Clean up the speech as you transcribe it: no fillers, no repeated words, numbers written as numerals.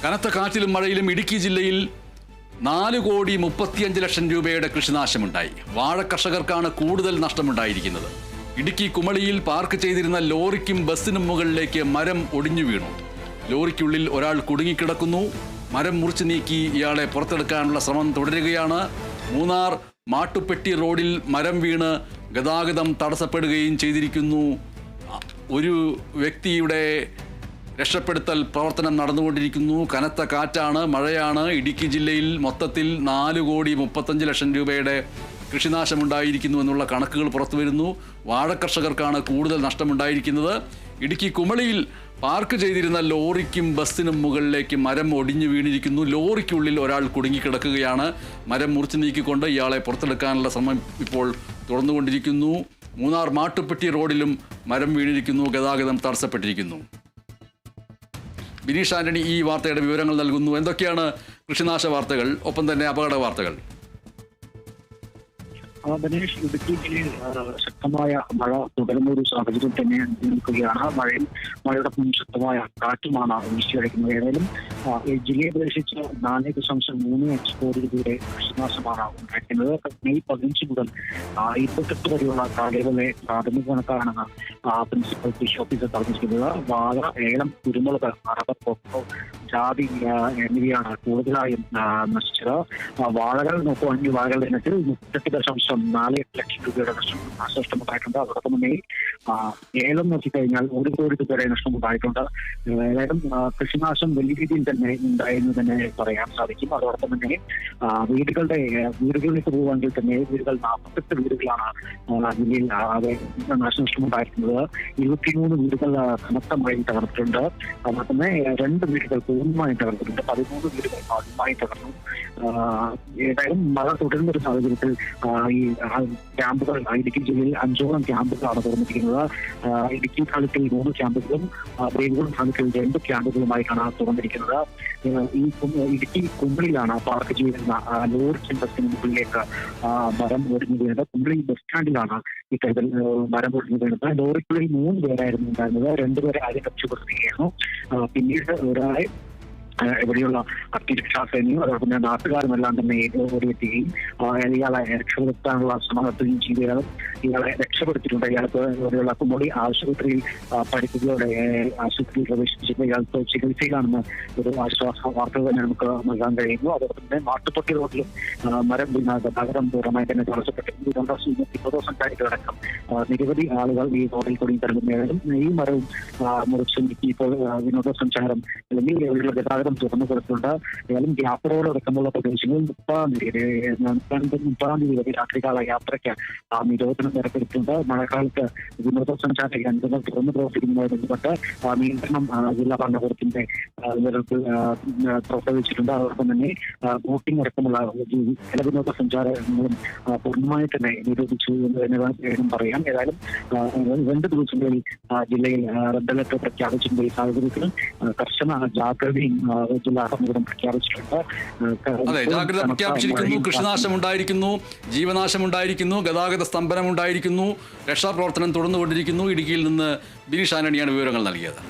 കനത്ത കാറ്റിലും മഴയിലും ഇടുക്കി ജില്ലയിൽ 4,35,00,000 രൂപയുടെ കൃഷിനാശമുണ്ടായി. വാഴ കർഷകർക്കാണ് കൂടുതൽ നഷ്ടമുണ്ടായിരിക്കുന്നത്. ഇടുക്കി കുമളിയിൽ പാർക്ക് ചെയ്തിരുന്ന ലോറിക്കും ബസ്സിനും മുകളിലേക്ക് മരം ഒടിഞ്ഞു വീണു. ലോറിക്കുള്ളിൽ ഒരാൾ കുടുങ്ങിക്കിടക്കുന്നു. മരം മുറിച്ചു നീക്കി ഇയാളെ പുറത്തെടുക്കാനുള്ള ശ്രമം തുടരുകയാണ്. മൂന്നാർ മാട്ടുപ്പെട്ടി റോഡിൽ മരം വീണ് ഗതാഗതം തടസ്സപ്പെടുകയും ചെയ്തിരിക്കുന്നു. ഒരു വ്യക്തിയുടെ രക്ഷപ്പെടുത്തൽ പ്രവർത്തനം നടന്നുകൊണ്ടിരിക്കുന്നു. കനത്ത കാറ്റാണ്, മഴയാണ്. ഇടുക്കി ജില്ലയിൽ മൊത്തത്തിൽ 4,35,00,000 രൂപയുടെ കൃഷിനാശമുണ്ടായിരിക്കുന്നു എന്നുള്ള കണക്കുകൾ പുറത്തു വരുന്നു. വാഴ കർഷകർക്കാണ് കൂടുതൽ നഷ്ടമുണ്ടായിരിക്കുന്നത്. ഇടുക്കി കുമളിയിൽ പാർക്ക് ചെയ്തിരുന്ന ലോറിക്കും ബസ്സിനും മുകളിലേക്ക് മരം ഒടിഞ്ഞു വീണിരിക്കുന്നു. ലോറിക്കുള്ളിൽ ഒരാൾ കുടുങ്ങിക്കിടക്കുകയാണ്. മരം മുറിച്ചു നീക്കിക്കൊണ്ട് ഇയാളെ പുറത്തെടുക്കാനുള്ള ശ്രമം ഇപ്പോൾ തുടർന്നുകൊണ്ടിരിക്കുന്നു. മൂന്നാർ മാട്ടുപ്പെട്ടി റോഡിലും മരം വീണിരിക്കുന്നു. ഗതാഗതം തടസ്സപ്പെട്ടിരിക്കുന്നു. ബിനീഷ് ആന്റണി ഈ വാർത്തയുടെ വിവരങ്ങൾ നൽകുന്നു. എന്തൊക്കെയാണ് കൃഷിനാശ വാർത്തകൾ, ഒപ്പം തന്നെ അപകട വാർത്തകൾ? ബനേഷ്, ഇടുക്കി ജില്ലയിൽ ശക്തമായ മഴ തുടരുന്ന ഒരു സാഹചര്യം തന്നെ നിൽക്കുകയാണ്. മഴയോടൊപ്പം ശക്തമായ കാറ്റുമാണ് വീശിയടിക്കുന്നത്. ഏതായാലും ജില്ലയെ പ്രവേശിച്ച് 4.35 കോടി രൂപയുടെ കൃഷിനാശമാണ് ഉണ്ടായിരിക്കുന്നത്. മെയ് 15 മുതൽ 28 വരെയുള്ള കാലയളവിലെ പ്രാഥമിക കണക്കാണെന്ന് പ്രിൻസിപ്പൽ കൃഷി ഓഫീസർ പറഞ്ഞിരിക്കുന്നത്. വാഴ, ഏലം, കുരുമുളക്, റബ്ബർ, കൊക്കോ, ജാതി എന്നിവയാണ് കൂടുതലായും നശിച്ചത്. വാഴകൾ നോക്കുകയാണെങ്കിൽ വാഴകളുടെ ഇനത്തിൽ 38.4 ലക്ഷം രൂപയുടെ നഷ്ടമുണ്ടായിട്ടുണ്ട്. അതോടൊപ്പം തന്നെ ഏലം നോക്കിക്കഴിഞ്ഞാൽ 1 കോടി രൂപയുടെ നഷ്ടമുണ്ടായിട്ടുണ്ട്. ഏതായാലും കൃഷിനാശം വലിയ രീതിയിൽ തന്നെ ഉണ്ടായെന്ന് തന്നെ പറയാൻ സാധിക്കും. അതോടൊപ്പം തന്നെ വീടുകളിലേക്ക് പോകുകയാണെങ്കിൽ തന്നെ വീടുകൾ 48 വീടുകളാണ് ജില്ലയിൽ ആകെ നാശനഷ്ടമുണ്ടായിരിക്കുന്നത്. 23 വീടുകൾ കനത്ത മഴയിൽ തകർത്തിട്ടുണ്ട്. അതുപോലെ തന്നെ 2 വീടുകൾ പൂർണ്ണമായും തകർത്തിട്ടുണ്ട്. 13 വീടുകൾ ഭാഗമായി തകർന്നു. ഏതായാലും മഴ തുടരുന്ന ഒരു സാഹചര്യത്തിൽ ഈ ക്യാമ്പുകൾ ഇടുക്കി ജില്ലയിൽ 5ഓളം ക്യാമ്പുകളാണ് തുറന്നിരിക്കുന്നത്. ഇടുക്കി താലൂക്കിൽ 3 ക്യാമ്പുകളും ദേവികുളം താലൂക്കിൽ 2 ക്യാമ്പുകളുമായിട്ടാണ് തുറന്നിരിക്കുന്നത്. ഈ ഇടുക്കി കുമളിയിലാണ് പാർക്ക് ചെയ്തിരുന്ന ലോറിക്കും ബസ്സിന് മുകളിലേക്ക് മരം ഒടിഞ്ഞു വീണത്. കുമളി ബസ് സ്റ്റാൻഡിലാണ് ഇത്തരത്തിൽ മരം ഒടിഞ്ഞു വീണത്. ലോറിക്കുള്ളിൽ 3 പേരായിരുന്നു ഉണ്ടായിരുന്നത്. 2 പേരെ ആദ്യം രക്ഷപ്പെടുത്തുകയായിരുന്നു. പിന്നീട് ഒരാളെ ഇവിടെയുള്ള അഗ്നിരക്ഷാസേനയും അതോടൊപ്പം തന്നെ നാട്ടുകാരുമെല്ലാം തന്നെ ഓടിയെത്തുകയും ഇയാളെ രക്ഷപ്പെടുത്താനുള്ള ശ്രമം നടത്തുകയും ചെയ്തത്. ഇയാളെ രക്ഷപ്പെടുത്തിയിട്ടുണ്ട്. ഇയാൾക്ക് ഇവിടെയുള്ള കുമളി ആശുപത്രിയിൽ പരിക്കുകളോടെ ആശുപത്രിയിൽ പ്രവേശിപ്പിച്ചപ്പോൾ ഇയാൾക്ക് ചികിത്സയിലാണെന്ന് ഒരു ആശ്വാസ വാർത്ത തന്നെ നമുക്ക് നൽകാൻ കഴിയുന്നു. അതോടൊപ്പം തന്നെ മാട്ടുപ്പെട്ടി റോഡിലും മരം വീണ ഗതാഗതം പൂർണ്ണമായി തന്നെ തടസ്സപ്പെട്ടിരുന്നു. 2 സഞ്ചാരികളടക്കം നിരവധി ആളുകൾ ഈ റോഡിൽ കൂടി കടന്നുപോയാലും ഈ മരവും മുറിച്ച് നീക്കി ഇപ്പോൾ വിനോദസഞ്ചാരം അല്ലെങ്കിൽ ഇവിടെയുള്ള ഗതാഗതം തുറന്നു കൊടുത്തിട്ടുണ്ട്. ഏതായാലും ഗ്യാപ്പ് റോഡ് അടക്കമുള്ള പ്രദേശങ്ങളിൽ 30-ാം തീയതി വരെ രാത്രികാല യാത്രയ്ക്ക് നിരോധനം ഏർപ്പെടുത്തിയിട്ടുണ്ട്. മഴക്കാലത്ത് വിനോദസഞ്ചാര കേന്ദ്രങ്ങൾ തുറന്നു പ്രവർത്തിക്കുന്നതുമായി ബന്ധപ്പെട്ട് നിയന്ത്രണം ജില്ലാ ഭരണകൂടത്തിന്റെ നേതൃത്വത്തിൽ പുറപ്പെടുവിച്ചിട്ടുണ്ട്. അതോടൊപ്പം തന്നെ ബോട്ടിംഗ് അടക്കമുള്ള ചില വിനോദസഞ്ചാരങ്ങളും പൂർണ്ണമായി തന്നെ നിരോധിച്ചു എന്ന് തന്നെ വേണം പറയാം. ഏതായാലും 2 ദിവസങ്ങളിൽ ജില്ലയിൽ റെഡ് അലർട്ട് പ്രഖ്യാപിച്ചിട്ടുണ്ട്. ഈ സാഹചര്യത്തിൽ കർശന ജാഗ്രതയും ജില്ലാ ഭരണകൂടം പ്രഖ്യാപിച്ചിട്ടുണ്ട്. അതെ, ജാഗ്രത പ്രഖ്യാപിച്ചിരിക്കുന്നു. കൃഷിനാശം ഉണ്ടായിരിക്കുന്നു, ജീവനാശം ഉണ്ടായിരിക്കുന്നു, ഗതാഗത സ്തംഭനം ഉണ്ടായിരിക്കുന്നു. രക്ഷാപ്രവർത്തനം തുടർന്നുകൊണ്ടിരിക്കുന്നു. ഇടുക്കിയിൽ നിന്ന് ബിനീഷ് ആന്റണിയാണ് വിവരങ്ങൾ നൽകിയത്.